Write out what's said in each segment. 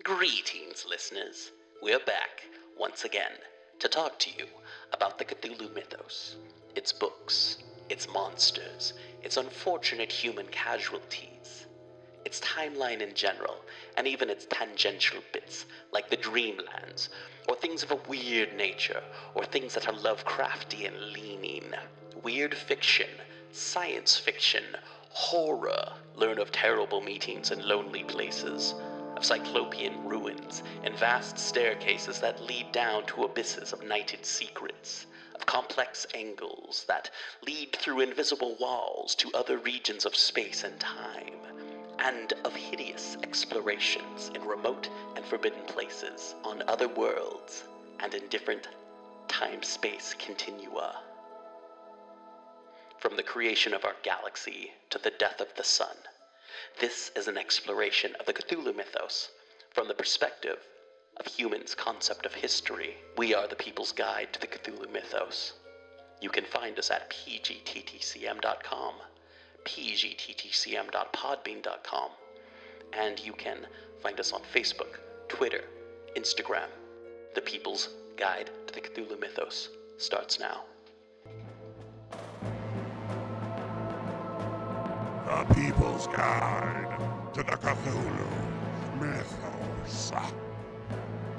Greetings, listeners. We're back, once again, to talk to you about the Cthulhu mythos, its books, its monsters, its unfortunate human casualties, its timeline in general, and even its tangential bits, like the Dreamlands, or things of a weird nature, or things that are Lovecraftian leaning, weird fiction, science fiction, horror, learn of terrible meetings in lonely places, of cyclopean ruins and vast staircases that lead down to abysses of nighted secrets, of complex angles that lead through invisible walls to other regions of space and time, and of hideous explorations in remote and forbidden places, on other worlds, and in different time-space continua. From the creation of our galaxy to the death of the sun, this is an exploration of the Cthulhu mythos from the perspective of humans' concept of history. We are the People's Guide to the Cthulhu mythos. You can find us at pgttcm.com, pgttcm.podbean.com, and you can find us on Facebook, Twitter, Instagram. The People's Guide to the Cthulhu mythos starts now. The People's Guide to the Cthulhu Mythos.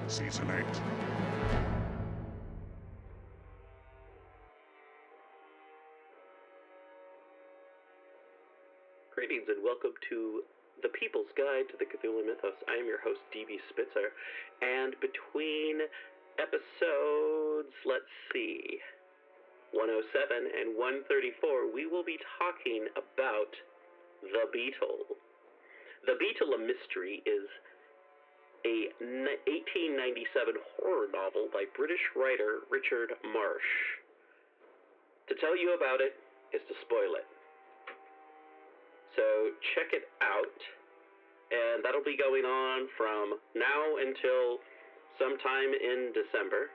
Season 8. Greetings and welcome to The People's Guide to the Cthulhu Mythos. I am your host, D.B. Spitzer, and between episodes, 107 and 134, we will be talking about The Beetle. The Beetle, a Mystery, is a 1897 horror novel by British writer Richard Marsh. To tell you about it is to spoil it. So check it out, and that'll be going on from now until sometime in December.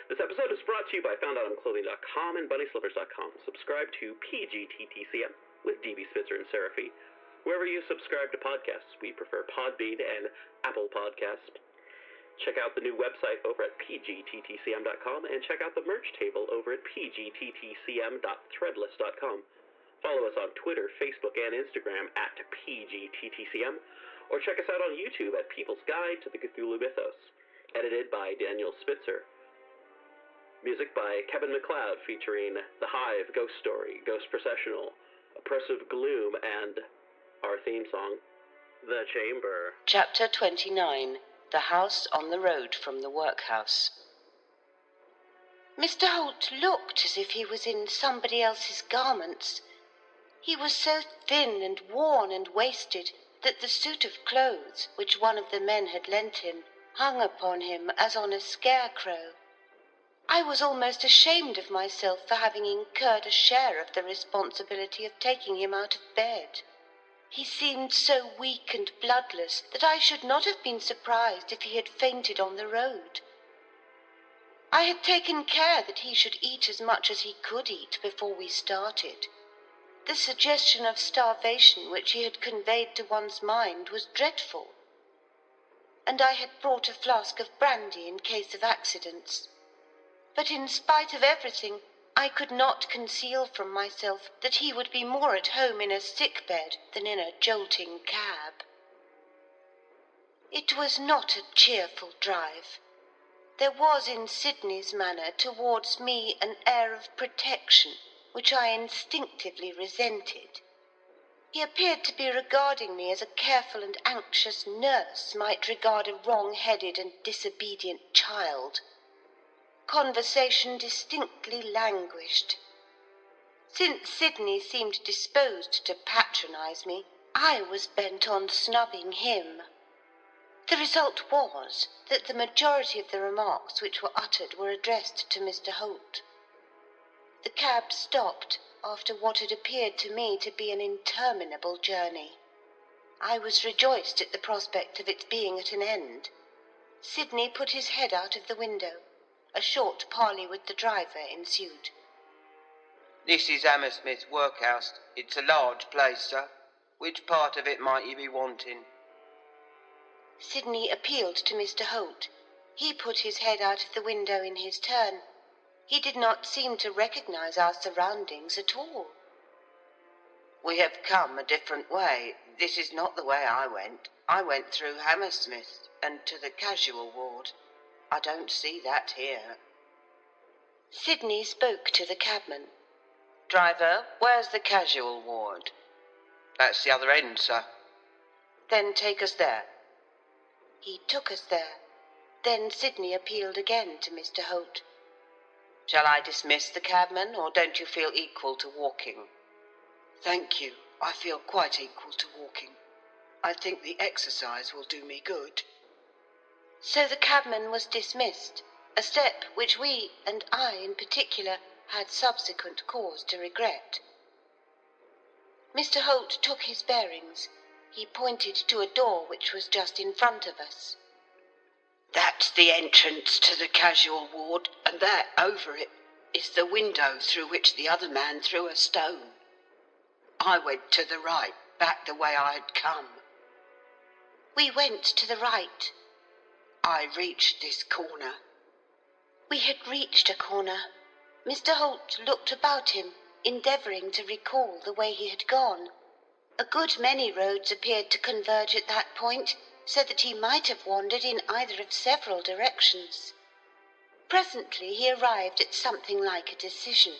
This episode is brought to you by FoundOutOnClothing.com and BunnySlippers.com. Subscribe to PGTTCM with DB Spitzer and Seraphy. Wherever you subscribe to podcasts, we prefer Podbean and Apple Podcasts. Check out the new website over at pgttcm.com and check out the merch table over at pgttcm.threadless.com. Follow us on Twitter, Facebook, and Instagram at PGTTCM, or check us out on YouTube at People's Guide to the Cthulhu Mythos. Edited by Daniel Spitzer. Music by Kevin MacLeod featuring The Hive, Ghost Story, Ghost Processional, Oppressive Gloom, and our theme song, The Chamber. Chapter 29. The House on the Road from the Workhouse. Mr. Holt looked as if he was in somebody else's garments. He was so thin and worn and wasted that the suit of clothes which one of the men had lent him hung upon him as on a scarecrow. I was almost ashamed of myself for having incurred a share of the responsibility of taking him out of bed. He seemed so weak and bloodless that I should not have been surprised if he had fainted on the road. I had taken care that he should eat as much as he could eat before we started. The suggestion of starvation which he had conveyed to one's mind was dreadful, and I had brought a flask of brandy in case of accidents. But in spite of everything, I could not conceal from myself that he would be more at home in a sick-bed than in a jolting cab. It was not a cheerful drive. There was in Sidney's manner towards me an air of protection which I instinctively resented. He appeared to be regarding me as a careful and anxious nurse might regard a wrong-headed and disobedient child. Conversation distinctly languished. Since Sidney seemed disposed to patronize me, I was bent on snubbing him. The result was that the majority of the remarks which were uttered were addressed to Mr. Holt. The cab stopped after what had appeared to me to be an interminable journey. I was rejoiced at the prospect of its being at an end. Sidney put his head out of the window. A short parley with the driver ensued. This is Hammersmith's workhouse. It's a large place, sir. Which part of it might you be wanting? Sidney appealed to Mr. Holt. He put his head out of the window in his turn. He did not seem to recognize our surroundings at all. We have come a different way. This is not the way I went. I went through Hammersmith and to the casual ward. I don't see that here. Sidney spoke to the cabman. Driver, where's the casual ward? That's the other end, sir. Then take us there. He took us there. Then Sidney appealed again to Mr. Holt. Shall I dismiss the cabman, or don't you feel equal to walking? Thank you. I feel quite equal to walking. I think the exercise will do me good. So the cabman was dismissed, a step which we, and I in particular, had subsequent cause to regret. Mr. Holt took his bearings. He pointed to a door which was just in front of us. That's the entrance to the casual ward, and that, over it, is the window through which the other man threw a stone. I went to the right, back the way I had come. We went to the right. I reached this corner. We had reached a corner. Mr. Holt looked about him, endeavouring to recall the way he had gone. A good many roads appeared to converge at that point, so that he might have wandered in either of several directions. Presently he arrived at something like a decision.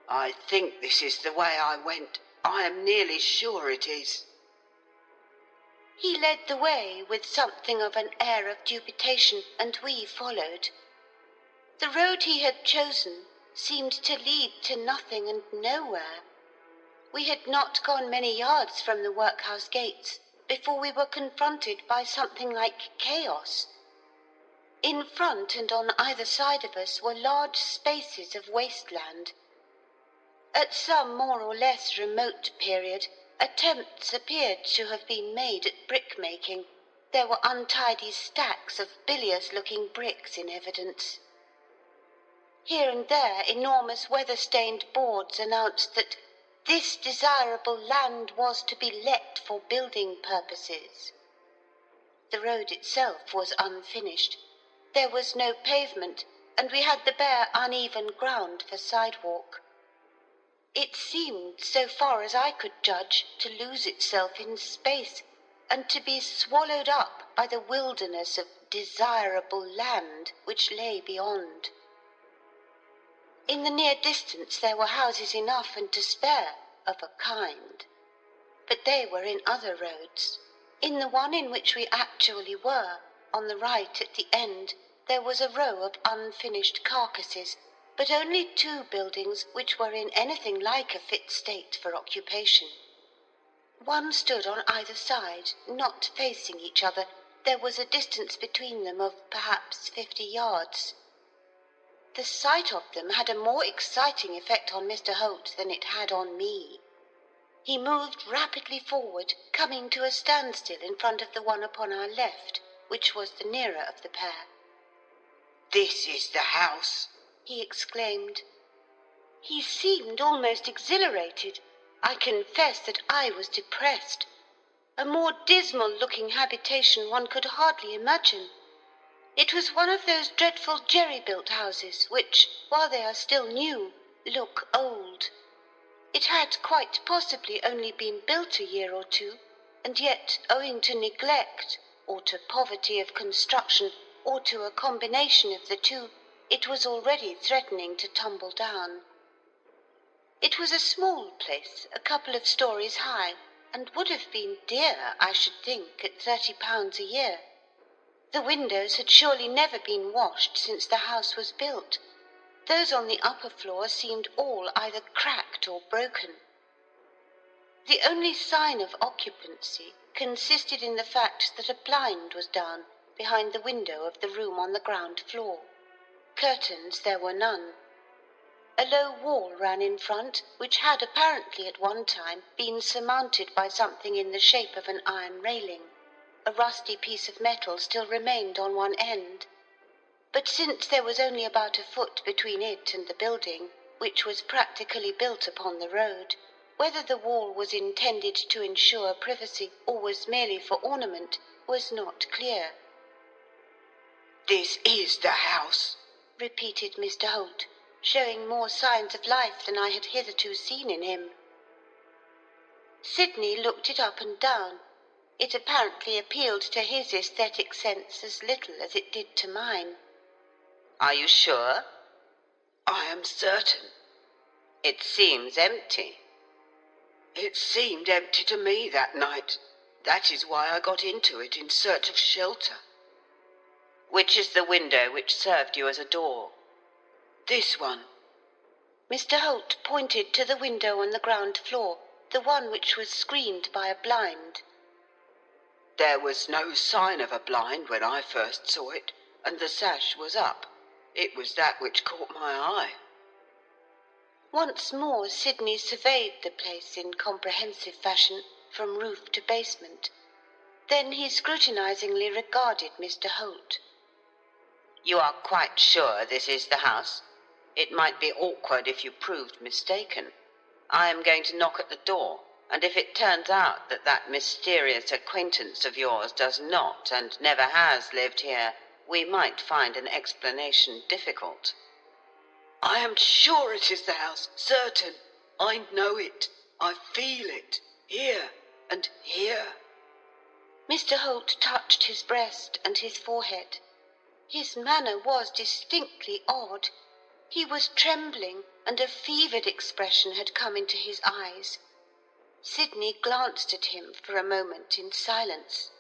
I think this is the way I went. I am nearly sure it is. He led the way with something of an air of dubitation, and we followed. The road he had chosen seemed to lead to nothing and nowhere. We had not gone many yards from the workhouse gates before we were confronted by something like chaos. In front and on either side of us were large spaces of wasteland. At some more or less remote period, attempts appeared to have been made at brick-making. There were untidy stacks of bilious-looking bricks in evidence. Here and there, enormous weather-stained boards announced that this desirable land was to be let for building purposes. The road itself was unfinished. There was no pavement, and we had the bare, uneven ground for sidewalk. It seemed, so far as I could judge, to lose itself in space, and to be swallowed up by the wilderness of desirable land which lay beyond. In the near distance there were houses enough and to spare, of a kind. But they were in other roads. In the one in which we actually were, on the right at the end, there was a row of unfinished carcasses, but only 2 buildings which were in anything like a fit state for occupation. One stood on either side, not facing each other. There was a distance between them of perhaps 50 yards. The sight of them had a more exciting effect on Mr. Holt than it had on me. He moved rapidly forward, coming to a standstill in front of the one upon our left, which was the nearer of the pair. This is the house, he exclaimed. He seemed almost exhilarated. I confess that I was depressed. A more dismal-looking habitation one could hardly imagine. It was one of those dreadful jerry-built houses which, while they are still new, look old. It had quite possibly only been built a year or 2, and yet, owing to neglect, or to poverty of construction, or to a combination of the 2, it was already threatening to tumble down. It was a small place, a couple of stories high, and would have been dear, I should think, at £30 a year. The windows had surely never been washed since the house was built. Those on the upper floor seemed all either cracked or broken. The only sign of occupancy consisted in the fact that a blind was down behind the window of the room on the ground floor. Curtains there were none. A low wall ran in front, which had apparently at one time been surmounted by something in the shape of an iron railing. A rusty piece of metal still remained on one end. But since there was only about a foot between it and the building, which was practically built upon the road, Whether the wall was intended to ensure privacy or was merely for ornament was not clear. "This is the house," repeated Mr. Holt, showing more signs of life than I had hitherto seen in him. Sidney looked it up and down. It apparently appealed to his aesthetic sense as little as it did to mine. "Are you sure? "I am certain. It seems empty." It seemed empty to me that night. That is why I got into it in search of shelter." "Which is the window which served you as a door?" "This one." Mr. Holt pointed to the window on the ground floor, the one which was screened by a blind. "There was no sign of a blind when I first saw it, and the sash was up. It was that which caught my eye." Once more Sidney surveyed the place in comprehensive fashion, from roof to basement. Then he scrutinizingly regarded Mr. Holt. "You are quite sure this is the house? It might be awkward if you proved mistaken. I am going to knock at the door, and if it turns out that that mysterious acquaintance of yours does not and never has lived here, we might find an explanation difficult." "I am sure it is the house, certain. I know it. I feel it. Here and here." Mr. Holt touched his breast and his forehead. His manner was distinctly odd. He was trembling, and a fevered expression had come into his eyes. Sidney glanced at him for a moment in silence.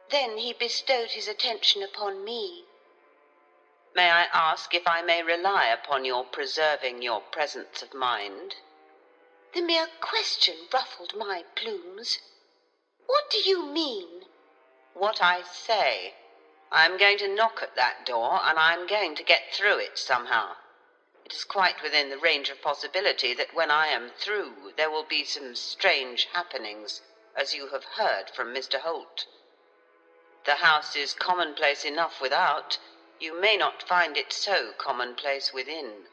Then he bestowed his attention upon me. "May I ask if I may rely upon your preserving your presence of mind?" The mere question ruffled my plumes. "What do you mean?" "What I say. I am going to knock at that door, and I am going to get through it somehow. It is quite within the range of possibility that when I am through there will be some strange happenings, as you have heard from Mr. Holt. The house is commonplace enough without. You may not find it so commonplace within.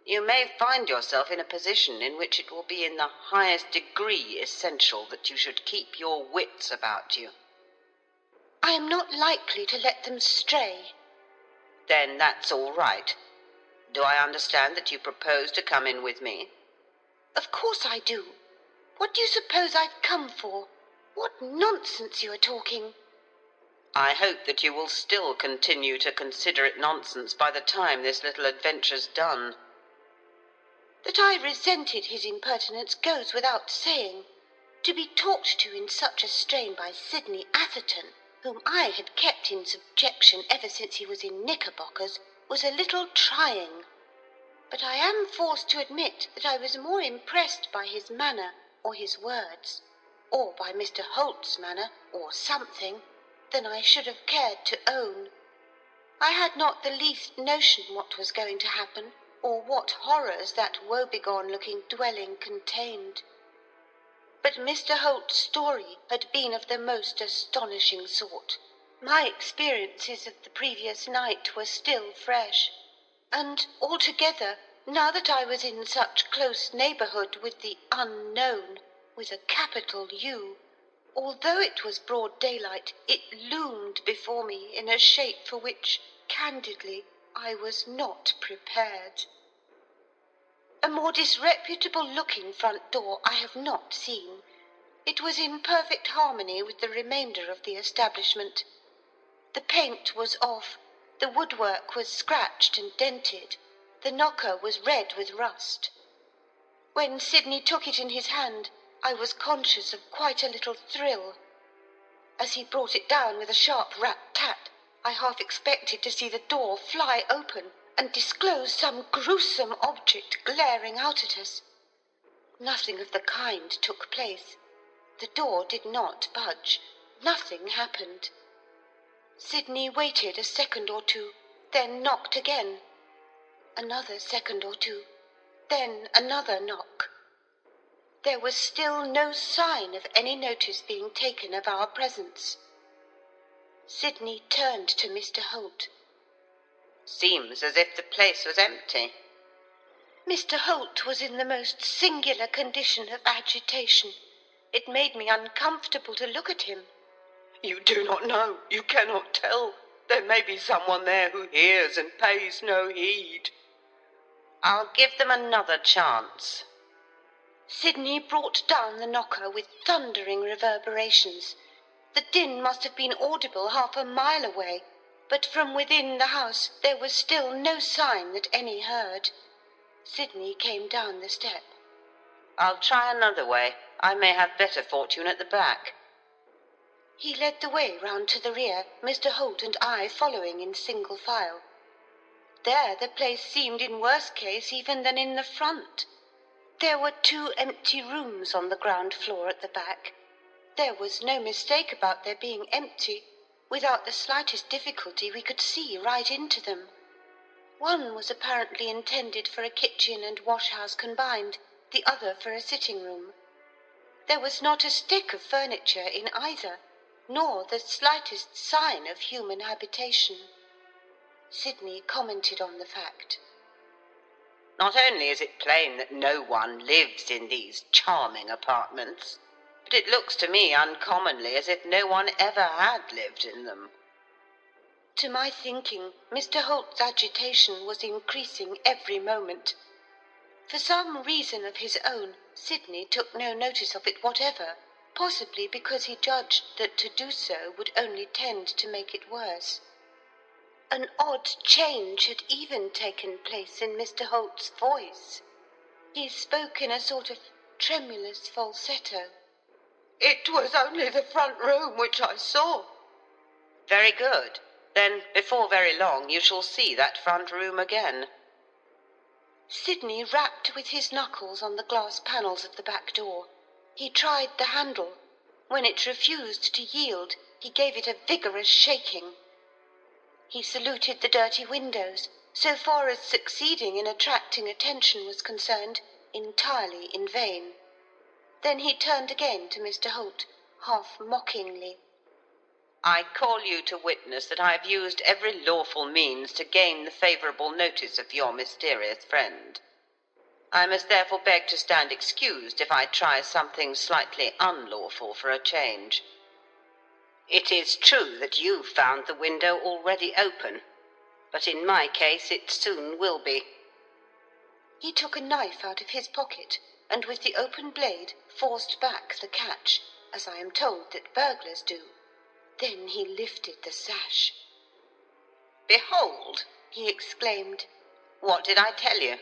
You may find yourself in a position in which it will be in the highest degree essential that you should keep your wits about you." "I am not likely to let them stray." "Then that's all right. Do I understand that you propose to come in with me?" "Of course I do. What do you suppose I've come for? What nonsense you are talking." "I hope that you will still continue to consider it nonsense by the time this little adventure's done." That I resented his impertinence goes without saying. To be talked to in such a strain by Sidney Atherton, whom I had kept in subjection ever since he was in knickerbockers, was a little trying. But I am forced to admit that I was more impressed by his manner or his words, or by Mr. Holt's manner or something, than I should have cared to own. I had not the least notion what was going to happen, or what horrors that woebegone-looking dwelling contained. But Mr. Holt's story had been of the most astonishing sort. My experiences of the previous night were still fresh, and altogether, now that I was in such close neighborhood with the unknown, with a capital U, although it was broad daylight, it loomed before me in a shape for which, candidly, I was not prepared. A more disreputable-looking front door I have not seen. It was in perfect harmony with the remainder of the establishment. The paint was off, the woodwork was scratched and dented, the knocker was red with rust. When Sidney took it in his hand, I was conscious of quite a little thrill. As he brought it down with a sharp rat-tat, I half expected to see the door fly open and disclose some gruesome object glaring out at us. Nothing of the kind took place. The door did not budge. Nothing happened. Sidney waited a second or two, then knocked again. Another second or two, then another knock. There was still no sign of any notice being taken of our presence. Sidney turned to Mr. Holt. "Seems as if the place was empty." Mr. Holt was in the most singular condition of agitation. It made me uncomfortable to look at him. You do not know. You cannot tell. There may be someone there who hears and pays no heed. I'll give them another chance. Sidney brought down the knocker with thundering reverberations. The din must have been audible half a mile away, but from within the house there was still no sign that any heard. Sidney came down the step. I'll try another way. I may have better fortune at the back. He led the way round to the rear, Mr. Holt and I following in single file. There the place seemed in worse case even than in the front. There were 2 empty rooms on the ground floor at the back. There was no mistake about their being empty. Without the slightest difficulty we could see right into them. One was apparently intended for a kitchen and wash-house combined, the other for a sitting room. There was not a stick of furniture in either, nor the slightest sign of human habitation. Sidney commented on the fact. Not only is it plain that no one lives in these charming apartments, but it looks to me uncommonly as if no one ever had lived in them. To my thinking, Mr. Holt's agitation was increasing every moment. For some reason of his own, Sidney took no notice of it whatever, possibly because he judged that to do so would only tend to make it worse. An odd change had even taken place in Mr. Holt's voice. He spoke in a sort of tremulous falsetto. It was only the front room which I saw. Very good. Then, before very long, you shall see that front room again. Sidney rapped with his knuckles on the glass panels of the back door. He tried the handle. When it refused to yield, he gave it a vigorous shaking. He saluted the dirty windows, so far as succeeding in attracting attention was concerned, entirely in vain. Then he turned again to Mr. Holt, half mockingly. I call you to witness that I have used every lawful means to gain the favourable notice of your mysterious friend. I must therefore beg to stand excused if I try something slightly unlawful for a change. It is true that you found the window already open, but in my case it soon will be. He took a knife out of his pocket, and with the open blade forced back the catch, as I am told that burglars do. Then he lifted the sash. Behold, he exclaimed. What did I tell you?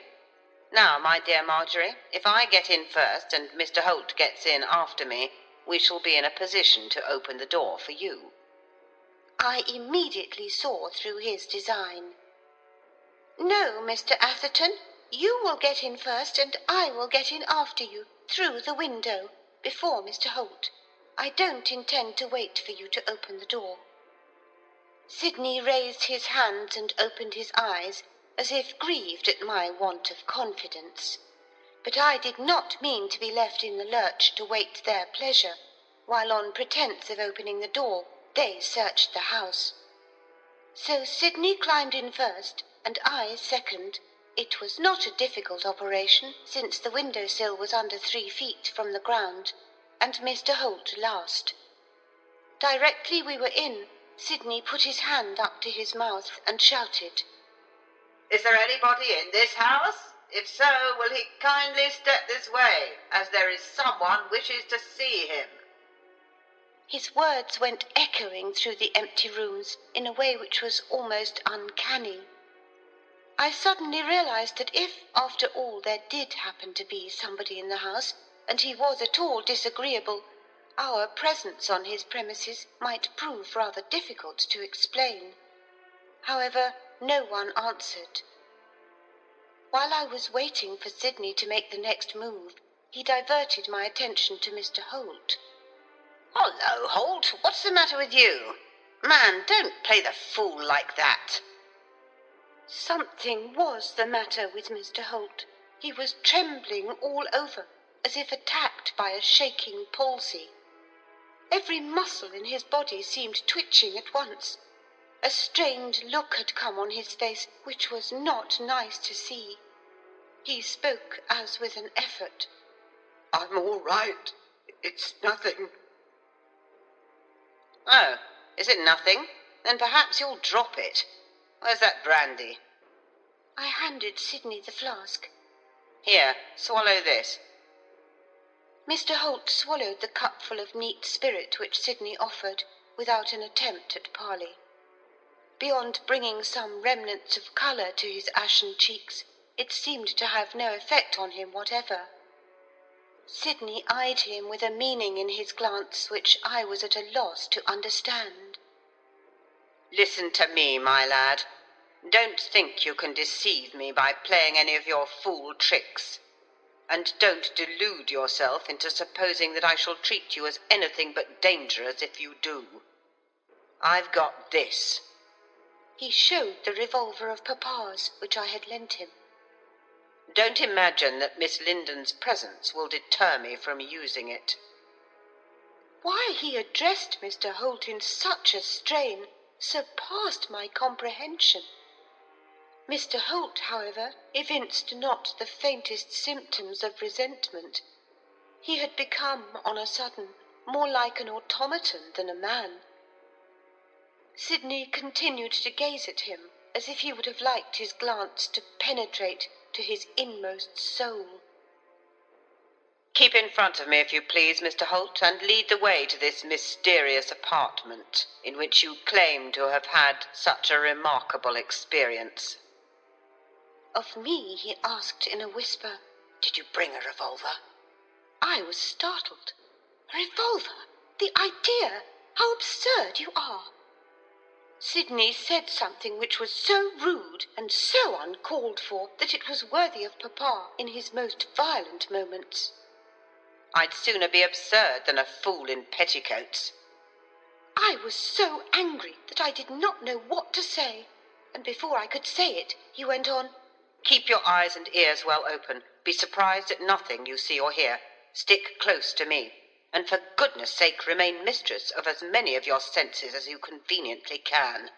Now, my dear Marjorie, if I get in first and Mr. Holt gets in after me, we shall be in a position to open the door for you. I immediately saw through his design. No, Mr. Atherton, you will get in first and I will get in after you, through the window, before Mr. Holt. I don't intend to wait for you to open the door. Sidney raised his hands and opened his eyes, as if grieved at my want of confidence. But I did not mean to be left in the lurch to wait their pleasure, while on pretence of opening the door, they searched the house. So Sidney climbed in first, and I second. It was not a difficult operation, since the window-sill was under 3 feet from the ground, and Mr. Holt last. Directly we were in, Sidney put his hand up to his mouth and shouted, Is there anybody in this house? If so, will he kindly step this way, as there is someone wishes to see him? His words went echoing through the empty rooms in a way which was almost uncanny. I suddenly realized that if, after all, there did happen to be somebody in the house, and he was at all disagreeable, our presence on his premises might prove rather difficult to explain. However, no one answered. While I was waiting for Sidney to make the next move, he diverted my attention to Mr. Holt. Hullo, Holt, what's the matter with you? Man, don't play the fool like that. Something was the matter with Mr. Holt. He was trembling all over, as if attacked by a shaking palsy. Every muscle in his body seemed twitching at once. A strained look had come on his face, which was not nice to see. He spoke as with an effort. I'm all right. It's nothing. Oh, is it nothing? Then perhaps you'll drop it. Where's that brandy? I handed Sidney the flask. Here, swallow this. Mr. Holt swallowed the cupful of neat spirit which Sidney offered, without an attempt at parley. Beyond bringing some remnants of colour to his ashen cheeks, it seemed to have no effect on him whatever. Sidney eyed him with a meaning in his glance which I was at a loss to understand. Listen to me, my lad. Don't think you can deceive me by playing any of your fool tricks. And don't delude yourself into supposing that I shall treat you as anything but dangerous if you do. I've got this. He showed the revolver of Papa's which I had lent him. Don't imagine that Miss Linden's presence will deter me from using it. Why he addressed Mr. Holt in such a strain surpassed my comprehension. Mr. Holt, however, evinced not the faintest symptoms of resentment. He had become, on a sudden, more like an automaton than a man. Sidney continued to gaze at him, as if he would have liked his glance to penetrate to his inmost soul. Keep in front of me, if you please, Mr. Holt, and lead the way to this mysterious apartment in which you claim to have had such a remarkable experience. Of me he asked in a whisper. Did you bring a revolver? I was startled. A revolver? The idea! How absurd you are! Sidney said something which was so rude and so uncalled for that it was worthy of Papa in his most violent moments. I'd sooner be absurd than a fool in petticoats. I was so angry that I did not know what to say, and before I could say it, he went on, Keep your eyes and ears well open. Be surprised at nothing you see or hear. Stick close to me, and for goodness' sake remain mistress of as many of your senses as you conveniently can.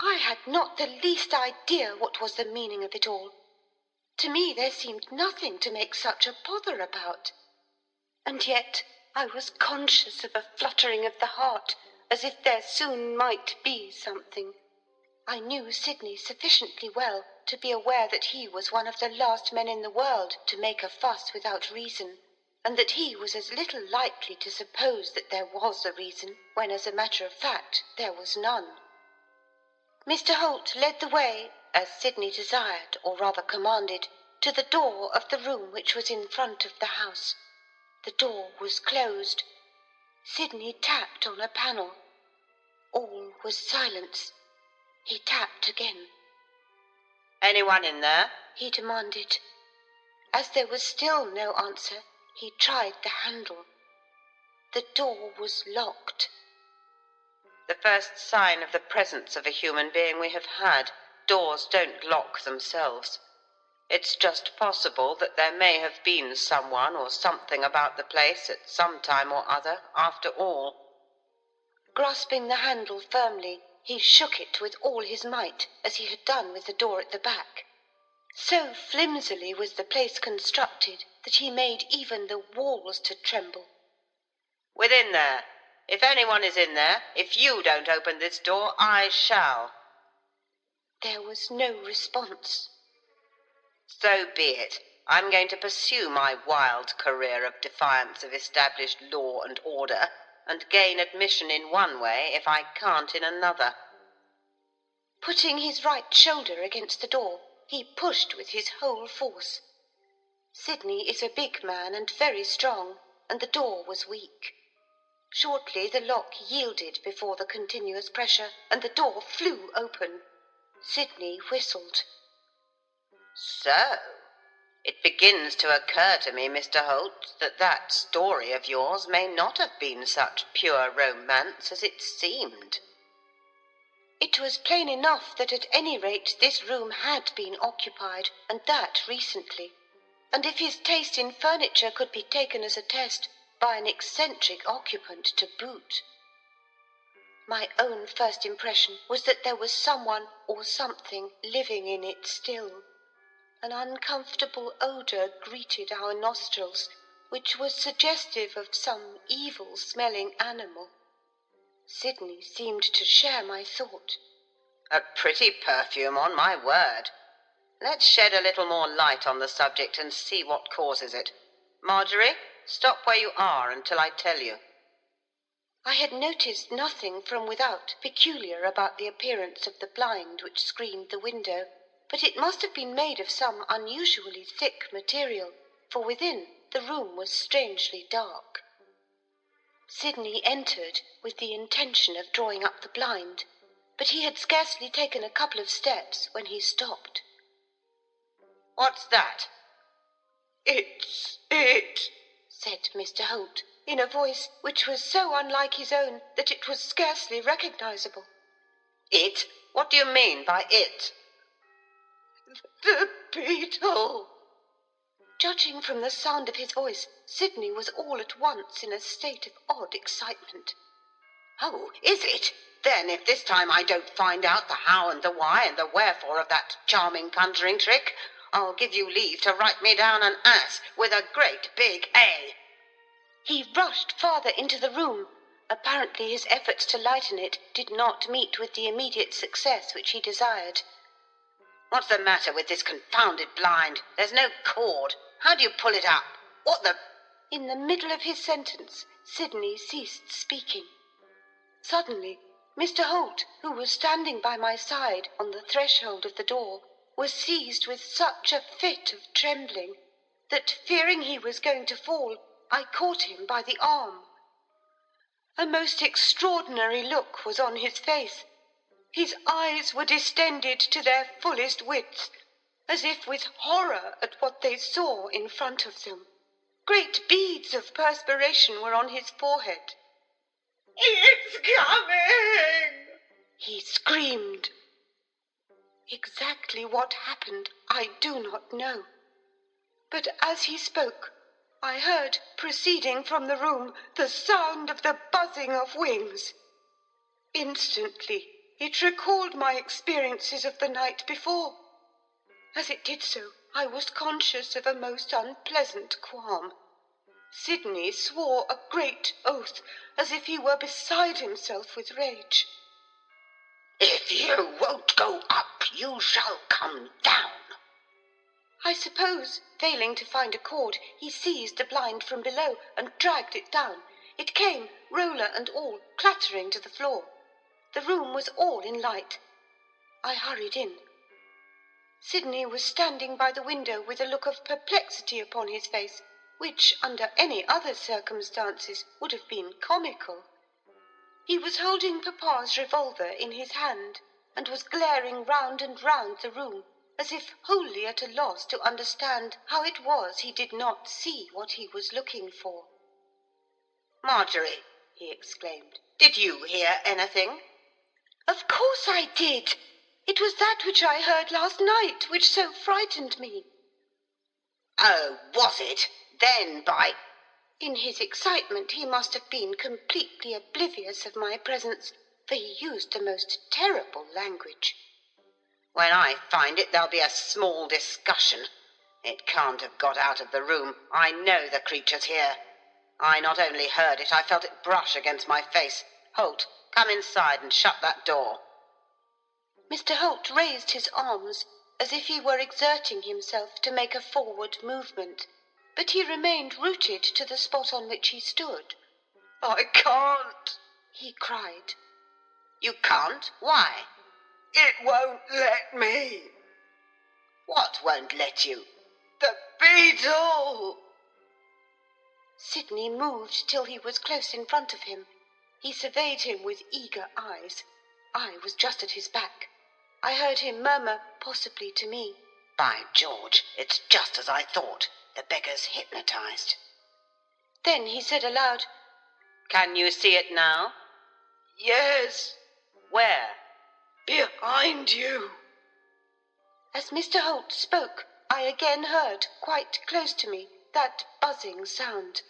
I had not the least idea what was the meaning of it all. To me there seemed nothing to make such a pother about. And yet I was conscious of a fluttering of the heart, as if there soon might be something. I knew Sidney sufficiently well to be aware that he was one of the last men in the world to make a fuss without reason, and that he was as little likely to suppose that there was a reason, when as a matter of fact there was none. Mr. Holt led the way, as Sidney desired, or rather commanded, to the door of the room which was in front of the house. The door was closed. Sidney tapped on a panel. All was silence. He tapped again. Anyone in there? He demanded. As there was still no answer, he tried the handle. The door was locked. The first sign of the presence of a human being we have had. Doors don't lock themselves. It's just possible that there may have been someone or something about the place at some time or other, after all. Grasping the handle firmly, he shook it with all his might, as he had done with the door at the back. So flimsily was the place constructed that he made even the walls to tremble. Within there. If anyone is in there, if you don't open this door, I shall. There was no response. So be it. I'm going to pursue my wild career of defiance of established law and order, and gain admission in one way if I can't in another. Putting his right shoulder against the door, he pushed with his whole force. Sidney is a big man and very strong, and the door was weak. Shortly the lock yielded before the continuous pressure, and the door flew open. Sidney whistled. So, it begins to occur to me, Mr. Holt, that story of yours may not have been such pure romance as it seemed. It was plain enough that at any rate this room had been occupied, and that recently. And if his taste in furniture could be taken as a test, by an eccentric occupant to boot. My own first impression was that there was someone or something living in it still. An uncomfortable odour greeted our nostrils, which was suggestive of some evil-smelling animal. Sidney seemed to share my thought. A pretty perfume, on my word. Let's shed a little more light on the subject and see what causes it. Marjorie, stop where you are until I tell you. I had noticed nothing from without peculiar about the appearance of the blind which screened the window, but it must have been made of some unusually thick material, for within the room was strangely dark. Sidney entered with the intention of drawing up the blind, but he had scarcely taken a couple of steps when he stopped. What's that? It's it, said Mr. Holt, in a voice which was so unlike his own that it was scarcely recognizable. It? What do you mean by it? the beetle. Judging from the sound of his voice, Sidney was all at once in a state of odd excitement. Oh, is it? Then if this time I don't find out the how and the why and the wherefore of that charming conjuring trick, I'll give you leave to write me down an ass with a great big A. He rushed farther into the room. Apparently his efforts to lighten it did not meet with the immediate success which he desired. What's the matter with this confounded blind? There's no cord. How do you pull it up? What the... In the middle of his sentence, Sidney ceased speaking. Suddenly, Mr. Holt, who was standing by my side on the threshold of the door, was seized with such a fit of trembling that, fearing he was going to fall, I caught him by the arm. A most extraordinary look was on his face. His eyes were distended to their fullest width, as if with horror at what they saw in front of them. Great beads of perspiration were on his forehead. It's coming! He screamed. Exactly what happened I do not know. But as he spoke, I heard, proceeding from the room, the sound of the buzzing of wings. Instantly, it recalled my experiences of the night before. As it did so, I was conscious of a most unpleasant qualm. Sidney swore a great oath, as if he were beside himself with rage. If you won't go up, you shall come down. I suppose, failing to find a cord, he seized the blind from below and dragged it down. It came, roller and all, clattering to the floor. The room was all in light. I hurried in. Sidney was standing by the window with a look of perplexity upon his face, which, under any other circumstances, would have been comical. He was holding Papa's revolver in his hand, and was glaring round and round the room, as if wholly at a loss to understand how it was he did not see what he was looking for. Marjorie, he exclaimed, did you hear anything? Of course I did. It was that which I heard last night which so frightened me. Oh, was it? Then by... In his excitement he must have been completely oblivious of my presence, for he used the most terrible language. When I find it, there'll be a small discussion. It can't have got out of the room. I know the creature's here. I not only heard it, I felt it brush against my face. Holt, come inside and shut that door. Mr. Holt raised his arms, as if he were exerting himself to make a forward movement, but he remained rooted to the spot on which he stood. I can't, he cried. You can't? Why? It won't let me. What won't let you? The beetle! Sidney moved till he was close in front of him. He surveyed him with eager eyes. I was just at his back. I heard him murmur, possibly to me, By George, it's just as I thought. The beggar's hypnotized. Then he said aloud, Can you see it now? Yes, Where? behind you. As Mr. Holt spoke, I again heard, quite close to me, that buzzing sound.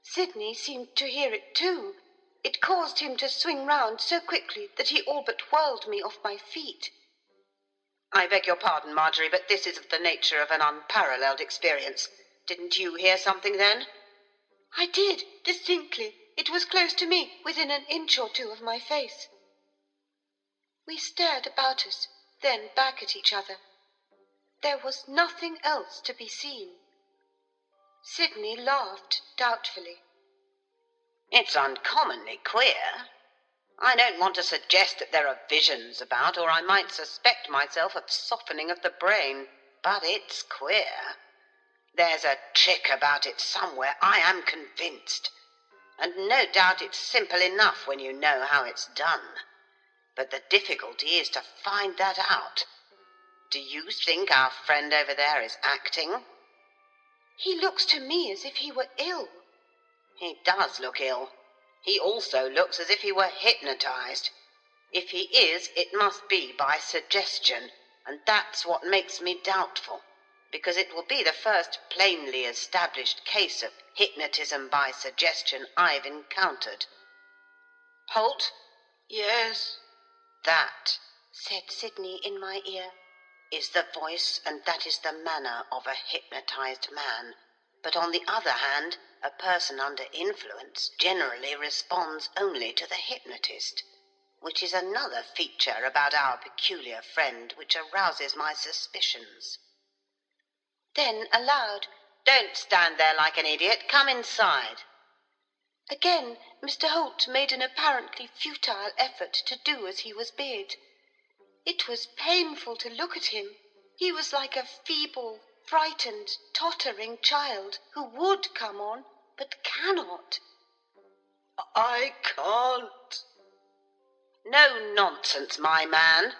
Sidney seemed to hear it too. It caused him to swing round so quickly that he all but whirled me off my feet. I beg your pardon, Marjorie, but this is of the nature of an unparalleled experience. Didn't you hear something then? I did, distinctly. It was close to me, within an inch or two of my face. We stared about us, then back at each other. There was nothing else to be seen. Sydney laughed doubtfully. It's uncommonly queer. I don't want to suggest that there are visions about, or I might suspect myself of softening of the brain, but it's queer. There's a trick about it somewhere, I am convinced. And no doubt it's simple enough when you know how it's done. But the difficulty is to find that out. Do you think our friend over there is acting? He looks to me as if he were ill. He does look ill. He also looks as if he were hypnotized. If he is, it must be by suggestion, and that's what makes me doubtful, because it will be the first plainly established case of hypnotism by suggestion I've encountered. Holt? Yes? That, Said Sydney in my ear. is the voice and that is the manner of a hypnotized man. But on the other hand, a person under influence generally responds only to the hypnotist, which is another feature about our peculiar friend which arouses my suspicions. Then aloud, Don't stand there like an idiot. Come inside. again Mr. Holt made an apparently futile effort to do as he was bid. It was painful to look at him. He was like a feeble, frightened, tottering child who would come on, but cannot. I can't. No nonsense, my man.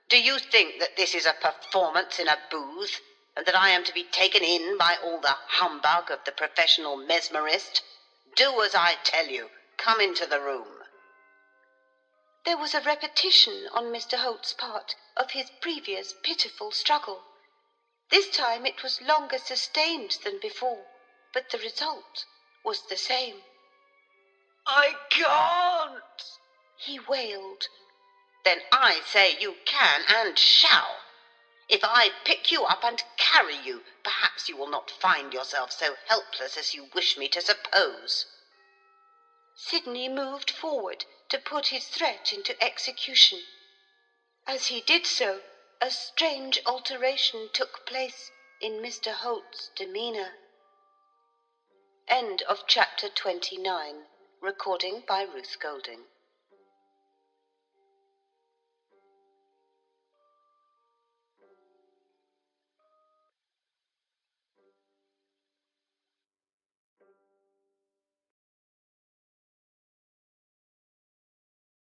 Do you think that this is a performance in a booth, and that I am to be taken in by all the humbug of the professional mesmerist? Do as I tell you. Come into the room. There was a repetition on Mr. Holt's part of his previous pitiful struggle. This time it was longer sustained than before, but the result was the same. I can't. He wailed. Then I say you can and shall. If I pick you up and carry you, perhaps you will not find yourself so helpless as you wish me to suppose. Sydney moved forward to put his threat into execution. As he did so, a strange alteration took place in Mr. Holt's demeanour. End of chapter 29. Recording by Ruth Golding.